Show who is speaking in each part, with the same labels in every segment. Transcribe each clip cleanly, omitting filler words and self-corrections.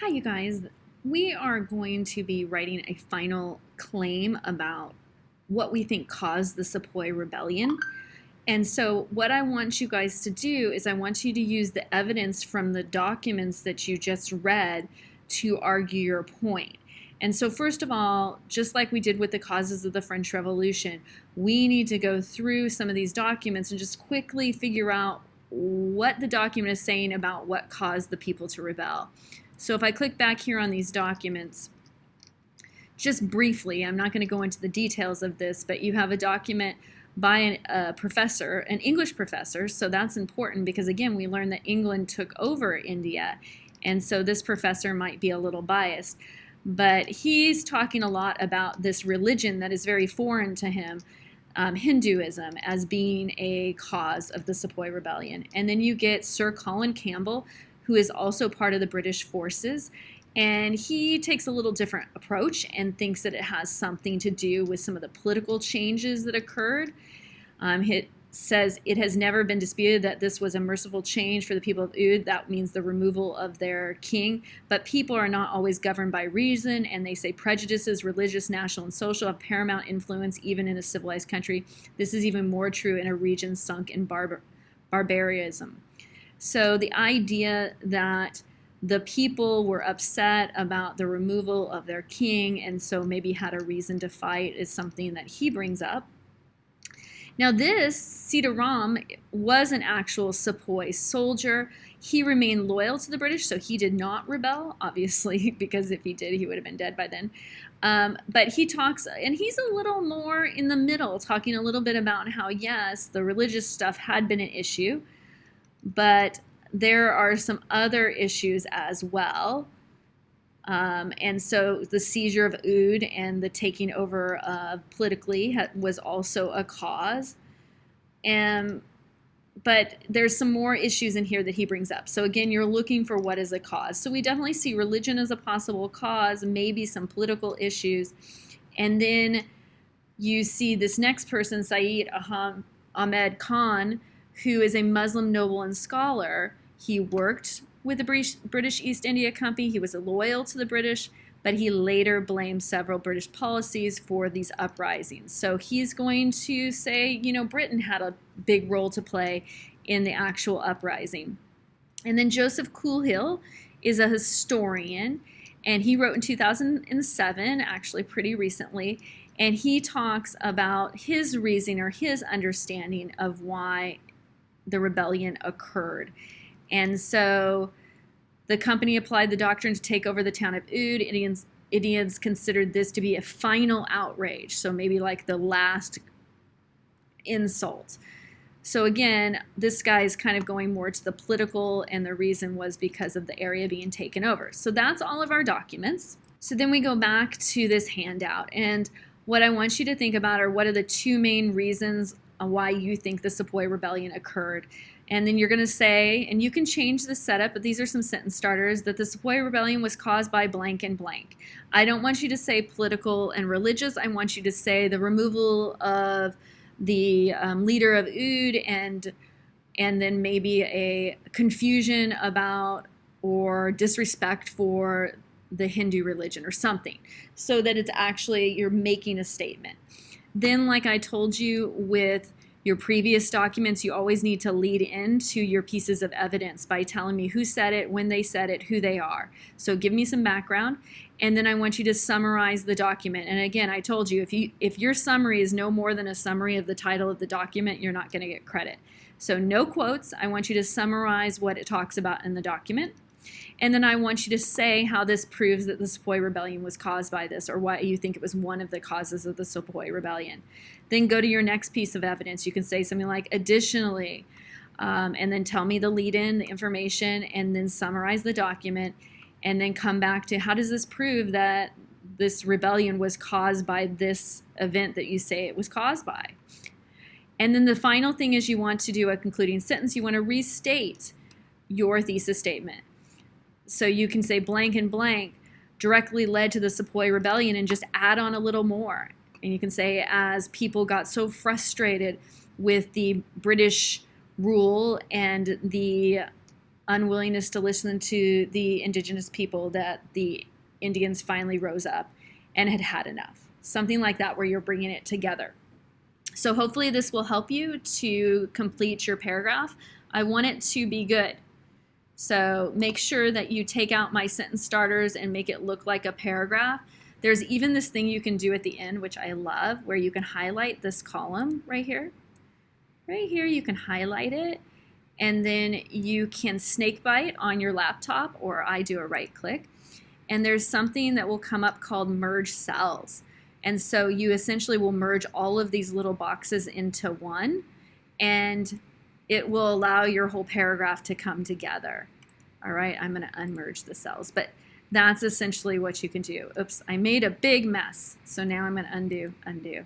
Speaker 1: Hi, you guys. We are going to be writing a final claim about what we think caused the Sepoy Rebellion. And so, what I want you guys to do is, I want you to use the evidence from the documents that you just read to argue your point. And so, first of all, just like we did with the causes of the French Revolution, we need to go through some of these documents and just quickly figure out what the document is saying about what caused the people to rebel. So if I click back here on these documents, just briefly, I'm not going to go into the details of this, but you have a document by a professor, an English professor, so that's important because, again, we learned that England took over India, and so this professor might be a little biased. But he's talking a lot about this religion that is very foreign to him, Hinduism, as being a cause of the Sepoy Rebellion. And then you get Sir Colin Campbell, who is also part of the British forces, and he takes a little different approach and thinks that it has something to do with some of the political changes that occurred. It says it has never been disputed that this was a merciful change for the people of Oud. That means the removal of their king. But people are not always governed by reason, and they say prejudices, religious, national, and social, have paramount influence even in a civilized country. This is even more true in a region sunk in barbarism. So the idea that the people were upset about the removal of their king and so maybe had a reason to fight is something that he brings up. Now this, Sita Ram, was an actual Sepoy soldier. He remained loyal to the British, so he did not rebel, obviously, because if he did, he would have been dead by then. But he talks, and he's a little more in the middle, talking a little bit about how, yes, the religious stuff had been an issue, but there are some other issues as well. And so the seizure of Oud and the taking over politically was also a cause. But there's some more issues in here that he brings up. So again, you're looking for what is a cause. So we definitely see religion as a possible cause, maybe some political issues. And then you see this next person, Saeed Ahmed Khan, who is a Muslim noble and scholar. He worked with the British East India Company. He was loyal to the British, but he later blamed several British policies for these uprisings. So he's going to say, you know, Britain had a big role to play in the actual uprising. And then Joseph Coolhill is a historian, and he wrote in 2007, actually pretty recently, and he talks about his reasoning or his understanding of why the rebellion occurred. And so the company applied the doctrine to take over the town of Oud. Indians considered this to be a final outrage, so maybe like the last insult. So again, this guy is kind of going more to the political, and the reason was because of the area being taken over. So that's all of our documents. So then we go back to this handout, and what I want you to think about are what are the two main reasons why you think the Sepoy Rebellion occurred. And then you're going to say, and you can change the setup, but these are some sentence starters, that the Sepoy Rebellion was caused by blank and blank. I don't want you to say political and religious. I want you to say the removal of the leader of Oud, and then maybe a confusion about or disrespect for the Hindu religion or something, so that it's actually you're making a statement. Then, like I told you with your previous documents, you always need to lead into your pieces of evidence by telling me who said it, when they said it, who they are. So give me some background, and then I want you to summarize the document. And again, I told you, if your summary is no more than a summary of the title of the document, you're not going to get credit. So no quotes. I want you to summarize what it talks about in the document. And then I want you to say how this proves that the Sepoy Rebellion was caused by this, or why you think it was one of the causes of the Sepoy Rebellion. Then go to your next piece of evidence. You can say something like, additionally, and then tell me the lead-in, the information, and then summarize the document, and then come back to how does this prove that this rebellion was caused by this event that you say it was caused by. And then the final thing is you want to do a concluding sentence. You want to restate your thesis statement. So you can say blank and blank directly led to the Sepoy Rebellion and just add on a little more. And you can say, as people got so frustrated with the British rule and the unwillingness to listen to the indigenous people, that the Indians finally rose up and had had enough. Something like that where you're bringing it together. So hopefully this will help you to complete your paragraph. I want it to be good. So make sure that you take out my sentence starters and make it look like a paragraph. There's even this thing you can do at the end, which I love, where you can highlight this column right here. Right here, you can highlight it, and then you can snakebite on your laptop, or I do a right click, and there's something that will come up called merge cells. And so you essentially will merge all of these little boxes into one, and it will allow your whole paragraph to come together. All right, I'm going to unmerge the cells, but that's essentially what you can do. Oops, I made a big mess. So now I'm going to undo,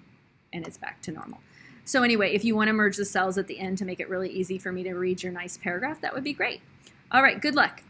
Speaker 1: and it's back to normal. So anyway, if you want to merge the cells at the end to make it really easy for me to read your nice paragraph, that would be great. All right, good luck.